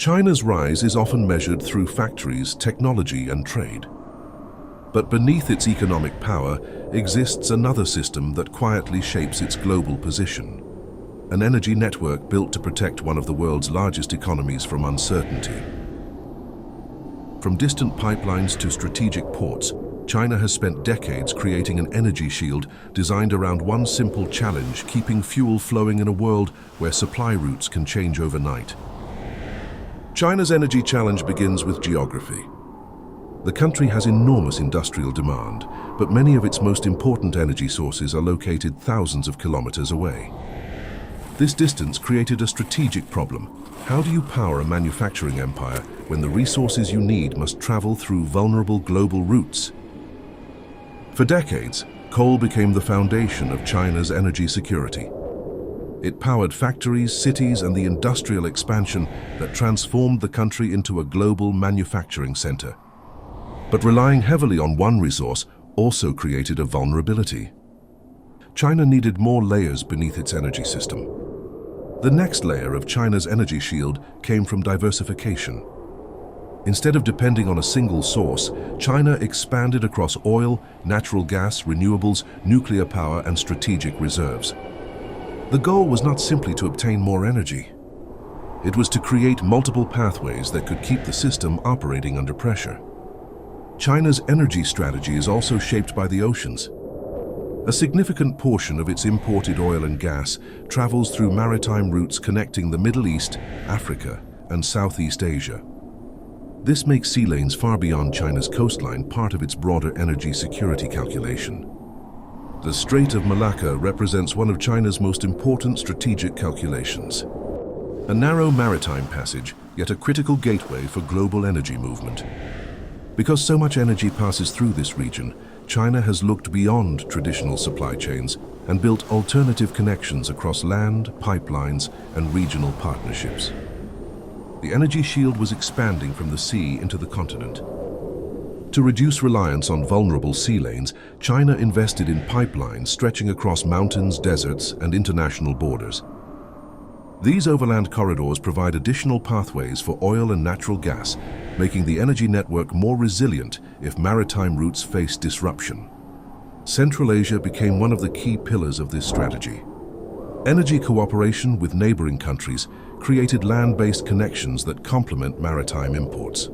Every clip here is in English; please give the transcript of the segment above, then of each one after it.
China's rise is often measured through factories, technology, and trade. But beneath its economic power exists another system that quietly shapes its global position. An energy network built to protect one of the world's largest economies from uncertainty. From distant pipelines to strategic ports, China has spent decades creating an energy shield designed around one simple challenge: keeping fuel flowing in a world where supply routes can change overnight. China's energy challenge begins with geography. The country has enormous industrial demand, but many of its most important energy sources are located thousands of kilometers away. This distance created a strategic problem. How do you power a manufacturing empire when the resources you need must travel through vulnerable global routes? For decades, coal became the foundation of China's energy security. It powered factories, cities, and the industrial expansion that transformed the country into a global manufacturing center. But relying heavily on one resource also created a vulnerability. China needed more layers beneath its energy system. The next layer of China's energy shield came from diversification. Instead of depending on a single source, China expanded across oil, natural gas, renewables, nuclear power, and strategic reserves. The goal was not simply to obtain more energy. It was to create multiple pathways that could keep the system operating under pressure. China's energy strategy is also shaped by the oceans. A significant portion of its imported oil and gas travels through maritime routes connecting the Middle East, Africa, and Southeast Asia. This makes sea lanes far beyond China's coastline part of its broader energy security calculation. The Strait of Malacca represents one of China's most important strategic calculations. A narrow maritime passage, yet a critical gateway for global energy movement. Because so much energy passes through this region, China has looked beyond traditional supply chains and built alternative connections across land, pipelines, and regional partnerships. The energy shield was expanding from the sea into the continent. To reduce reliance on vulnerable sea lanes, China invested in pipelines stretching across mountains, deserts, and international borders. These overland corridors provide additional pathways for oil and natural gas, making the energy network more resilient if maritime routes face disruption. Central Asia became one of the key pillars of this strategy. Energy cooperation with neighboring countries created land-based connections that complement maritime imports.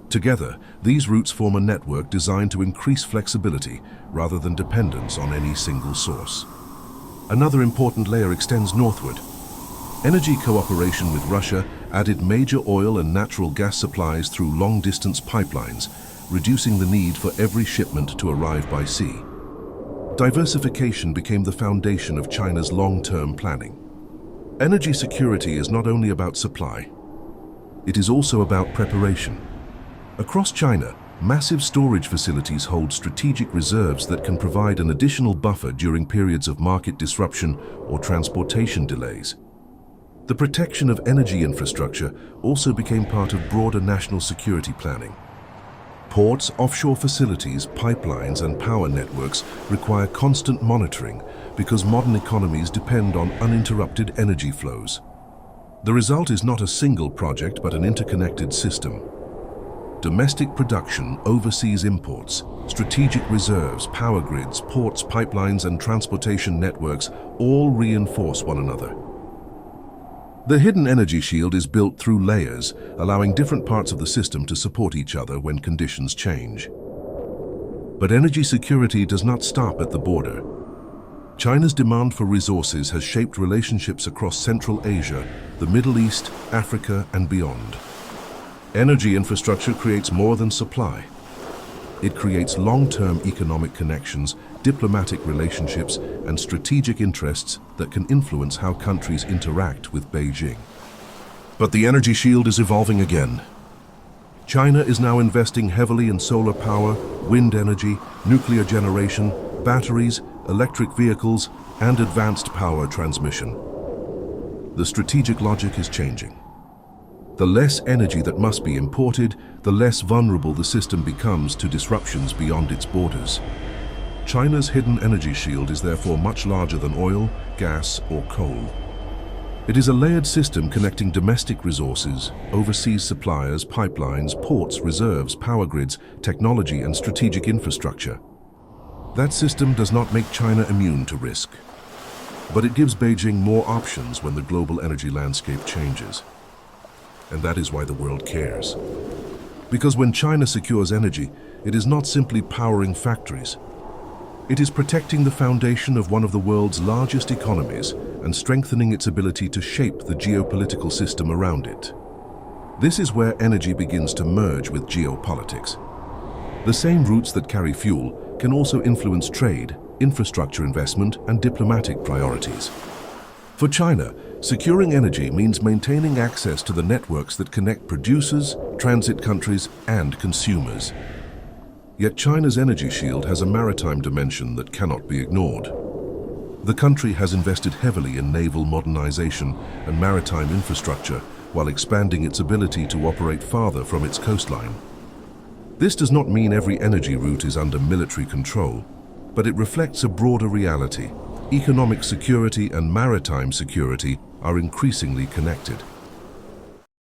Together, these routes form a network designed to increase flexibility rather than dependence on any single source. Another important layer extends northward. Energy cooperation with Russia added major oil and natural gas supplies through long-distance pipelines, reducing the need for every shipment to arrive by sea. Diversification became the foundation of China's long-term planning. Energy security is not only about supply, it is also about preparation. Across China, massive storage facilities hold strategic reserves that can provide an additional buffer during periods of market disruption or transportation delays. The protection of energy infrastructure also became part of broader national security planning. Ports, offshore facilities, pipelines, and power networks require constant monitoring because modern economies depend on uninterrupted energy flows. The result is not a single project but an interconnected system. Domestic production, overseas imports, strategic reserves, power grids, ports, pipelines, and transportation networks all reinforce one another. The hidden energy shield is built through layers, allowing different parts of the system to support each other when conditions change. But energy security does not stop at the border. China's demand for resources has shaped relationships across Central Asia, the Middle East, Africa, and beyond. Energy infrastructure creates more than supply. It creates long-term economic connections, diplomatic relationships, and strategic interests that can influence how countries interact with Beijing. But the energy shield is evolving again. China is now investing heavily in solar power, wind energy, nuclear generation, batteries, electric vehicles, and advanced power transmission. The strategic logic is changing. The less energy that must be imported, the less vulnerable the system becomes to disruptions beyond its borders. China's hidden energy shield is therefore much larger than oil, gas, or coal. It is a layered system connecting domestic resources, overseas suppliers, pipelines, ports, reserves, power grids, technology, and strategic infrastructure. That system does not make China immune to risk, but it gives Beijing more options when the global energy landscape changes. And that is why the world cares. Because when China secures energy, it is not simply powering factories. It is protecting the foundation of one of the world's largest economies and strengthening its ability to shape the geopolitical system around it. This is where energy begins to merge with geopolitics. The same routes that carry fuel can also influence trade, infrastructure investment, and diplomatic priorities. For China, securing energy means maintaining access to the networks that connect producers, transit countries, and consumers. Yet China's energy shield has a maritime dimension that cannot be ignored. The country has invested heavily in naval modernization and maritime infrastructure while expanding its ability to operate farther from its coastline. This does not mean every energy route is under military control, but it reflects a broader reality. Economic security and maritime security are increasingly connected.